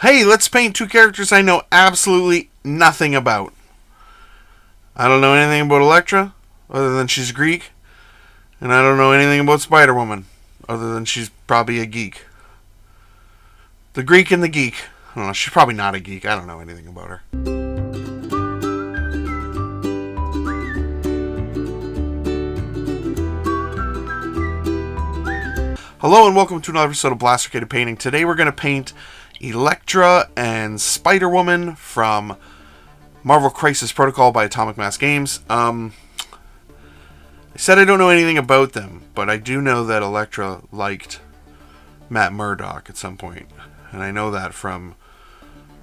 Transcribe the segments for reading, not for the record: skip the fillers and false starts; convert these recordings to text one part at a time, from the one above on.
Hey, let's paint two characters I know absolutely nothing about. I don't know anything about Elektra, other than she's Greek, and I don't know anything about Spider-Woman, other than she's probably a geek. The Greek and the geek. I don't know, she's probably not a geek. I don't know anything about her. Hello and welcome to another episode of Blastercated Painting. Today we're going to paint Elektra and Spider-Woman from Marvel Crisis Protocol by Atomic Mass Games. I said I don't know anything about them, but I do know that Elektra liked Matt Murdock at some point. And I know that from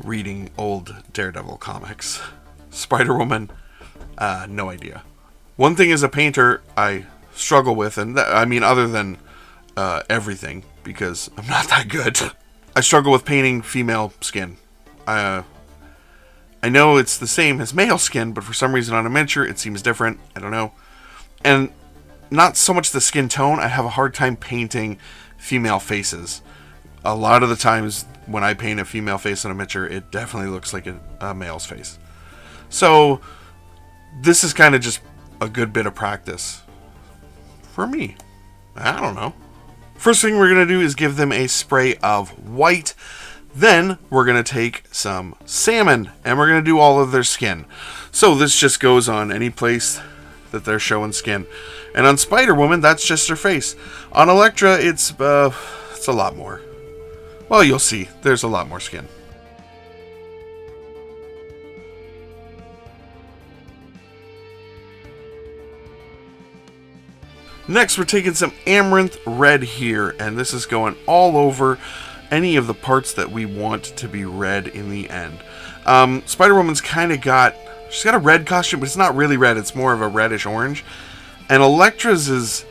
reading old Daredevil comics. Spider-Woman, no idea. One thing as a painter I struggle with, and I mean other than everything, because I'm not that good. I struggle with painting female skin. I know it's the same as male skin, but for some reason on a miniature it seems different. I don't know. And not so much the skin tone, I have a hard time painting female faces. A lot of the times when I paint a female face on a miniature, it definitely looks like a male's face. So this is kind of just a good bit of practice for me. I don't know. First thing we're going to do is give them a spray of white. Then we're going to take some salmon and we're going to do all of their skin. So this just goes on any place that they're showing skin. And on Spider-Woman, that's just her face. On Elektra, it's a lot more. Well, you'll see. There's a lot more skin. Next, we're taking some Amaranth Red here, and this is going all over any of the parts that we want to be red in the end. Spider-Woman's kind of she's got a red costume, but it's not really red, it's more of a reddish orange. And Elektra's is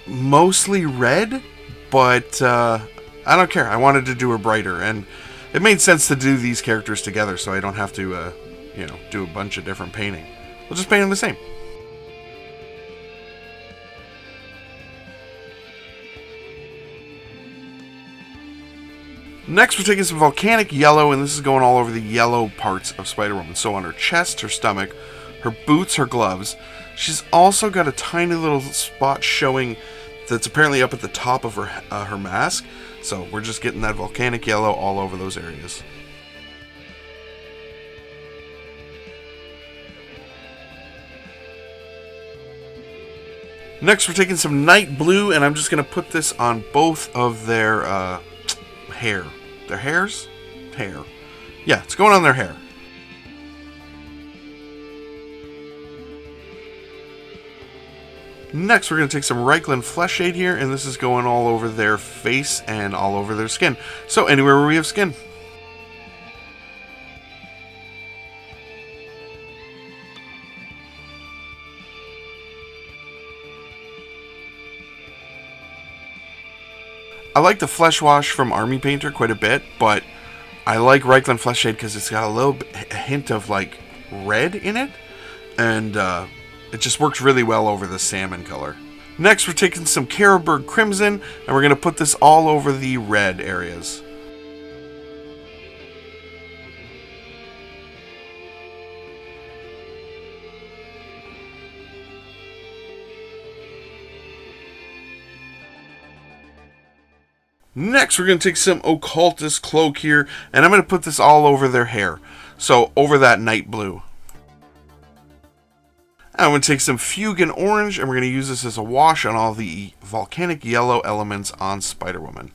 mostly red, but I don't care. I wanted to do her brighter, and it made sense to do these characters together so I don't have to, do a bunch of different painting. We'll just paint them the same. Next, we're taking some volcanic yellow, and this is going all over the yellow parts of Spider-Woman. So on her chest, her stomach, her boots, her gloves. She's also got a tiny little spot showing that's apparently up at the top of her mask. So we're just getting that volcanic yellow all over those areas. Next, we're taking some night blue, and I'm just going to put this on both of their hair. Their hairs? Hair. Yeah, it's going on their hair. Next, we're going to take some Reichland Flesh Shade here, and this is going all over their face and all over their skin. So, anywhere where we have skin. I like the Flesh Wash from Army Painter quite a bit, but I like Reichland Flesh Shade because it's got a hint of like red in it, and it just works really well over the salmon color. Next, we're taking some Carroburg Crimson, and we're going to put this all over the red areas. Next, we're going to take some Occultist Cloak here, and I'm going to put this all over their hair. So, over that night blue. I'm going to take some Fugan Orange, and we're going to use this as a wash on all the volcanic yellow elements on Spider-Woman.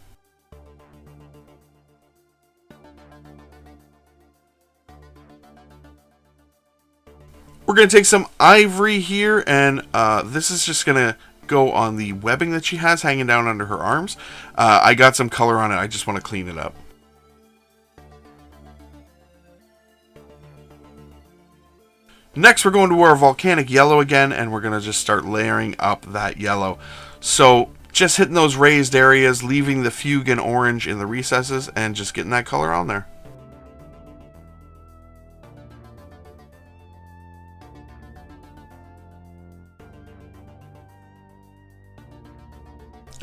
We're going to take some Ivory here, and this is just going to go on the webbing that she has hanging down under her arms. I got some color on it. I just want to clean it up. Next, we're going to our volcanic yellow again, and we're going to just start layering up that yellow. So just hitting those raised areas, leaving the Fugan orange in the recesses, and just getting that color on there.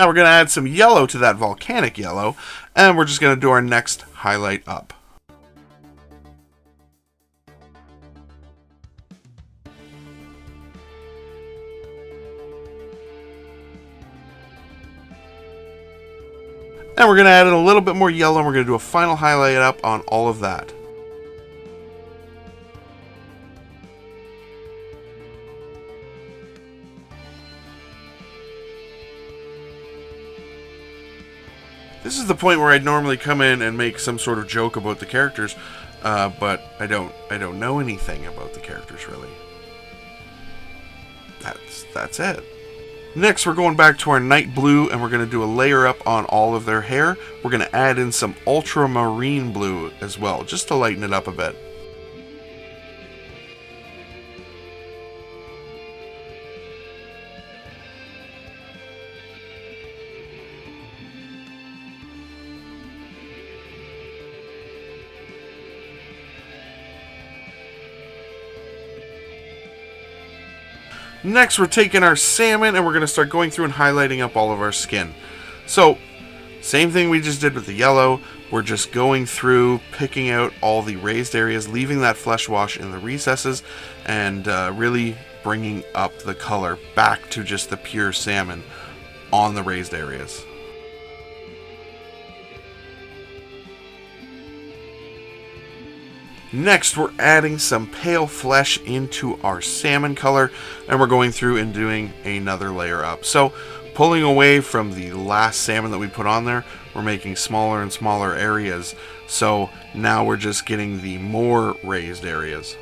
Now we're going to add some yellow to that volcanic yellow, and we're just going to do our next highlight up. And we're going to add in a little bit more yellow, and we're going to do a final highlight up on all of that. This is the point where I'd normally come in and make some sort of joke about the characters, but I don't know anything about the characters really. That's it. Next, we're going back to our night blue, and we're going to do a layer up on all of their hair. We're going to add in some ultramarine blue as well, just to lighten it up a bit. Next, we're taking our salmon and we're going to start going through and highlighting up all of our skin. So, same thing we just did with the yellow. We're just going through, picking out all the raised areas, leaving that flesh wash in the recesses, and really bringing up the color back to just the pure salmon on the raised areas. Next, we're adding some pale flesh into our salmon color, and we're going through and doing another layer up. So, pulling away from the last salmon that we put on there, we're making smaller and smaller areas. So, now we're just getting the more raised areas.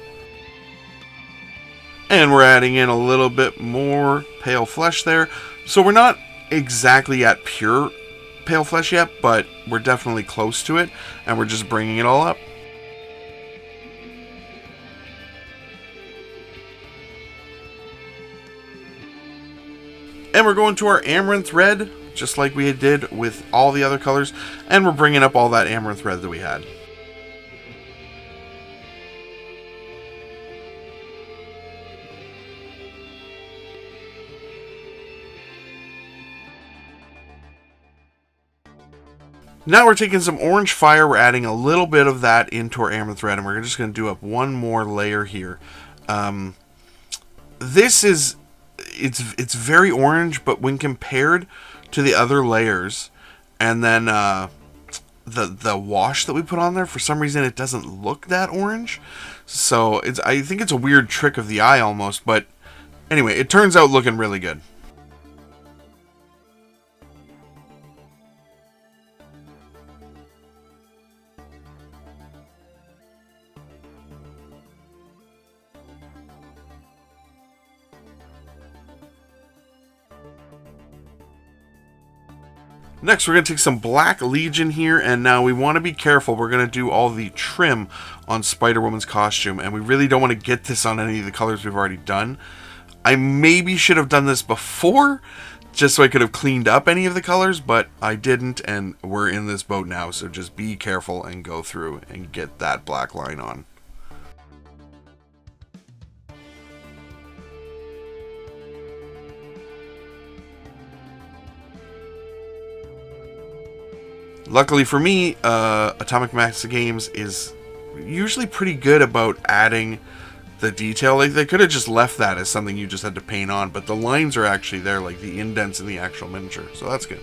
And we're adding in a little bit more pale flesh there. So, we're not exactly at pure pale flesh yet, but we're definitely close to it, and we're just bringing it all up. And we're going to our amaranth red, just like we did with all the other colors, and we're bringing up all that amaranth red that we had. Now we're taking some orange fire, we're adding a little bit of that into our amaranth red, and we're just going to do up one more layer here. This is... It's very orange, but when compared to the other layers, and then the wash that we put on there, for some reason it doesn't look that orange. So I think it's a weird trick of the eye almost, but anyway, it turns out looking really good. Next, we're going to take some Black Legion here, and now we want to be careful. We're going to do all the trim on Spider-Woman's costume, and we really don't want to get this on any of the colors we've already done. I maybe should have done this before, just so I could have cleaned up any of the colors, but I didn't, and we're in this boat now, so just be careful and go through and get that black line on. Luckily for me, Atomic Mass Games is usually pretty good about adding the detail. Like, they could have just left that as something you just had to paint on, but the lines are actually there, like the indents in the actual miniature, so that's good.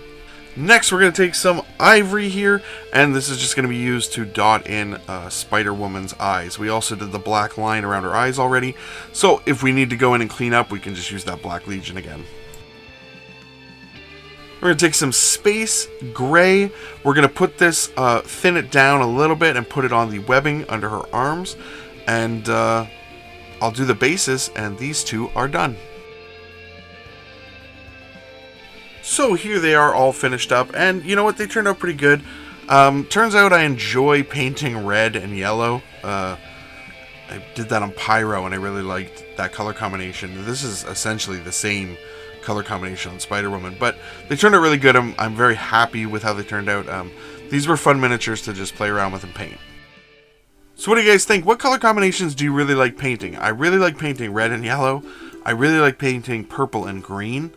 Next, we're going to take some ivory here, and this is just going to be used to dot in Spider-Woman's eyes. We also did the black line around her eyes already, so if we need to go in and clean up, we can just use that Black Legion again. We're going to take some Space Gray. We're going to put this, thin it down a little bit and put it on the webbing under her arms. And I'll do the bases, and these two are done. So here they are all finished up, and you know what? They turned out pretty good. Turns out I enjoy painting red and yellow. I did that on Pyro, and I really liked that color combination. This is essentially the same color combination on Spider-Woman, but they turned out really good. I'm very happy with how they turned out. These were fun miniatures to just play around with and paint. So what do you guys think? What color combinations do you really like painting? I really like painting red and yellow. I really like painting purple and green.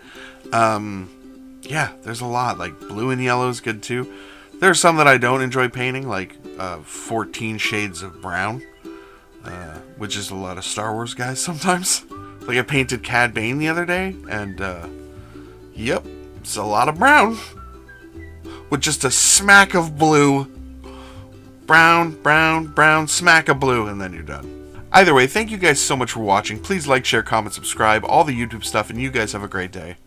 Yeah, there's a lot. Like blue and yellow is good too. There's some that I don't enjoy painting, like 14 Shades of Brown, which is a lot of Star Wars guys sometimes. Like I painted Cad Bane the other day, and yep, it's a lot of brown. With just a smack of blue. Brown, brown, brown, smack of blue, and then you're done. Either way, thank you guys so much for watching. Please like, share, comment, subscribe, all the YouTube stuff, and you guys have a great day.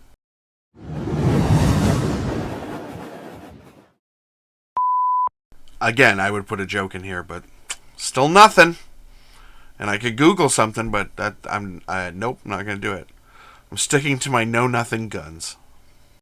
Again, I would put a joke in here, but still nothing. And I could Google something, but nope, not gonna do it. I'm sticking to my know-nothing guns.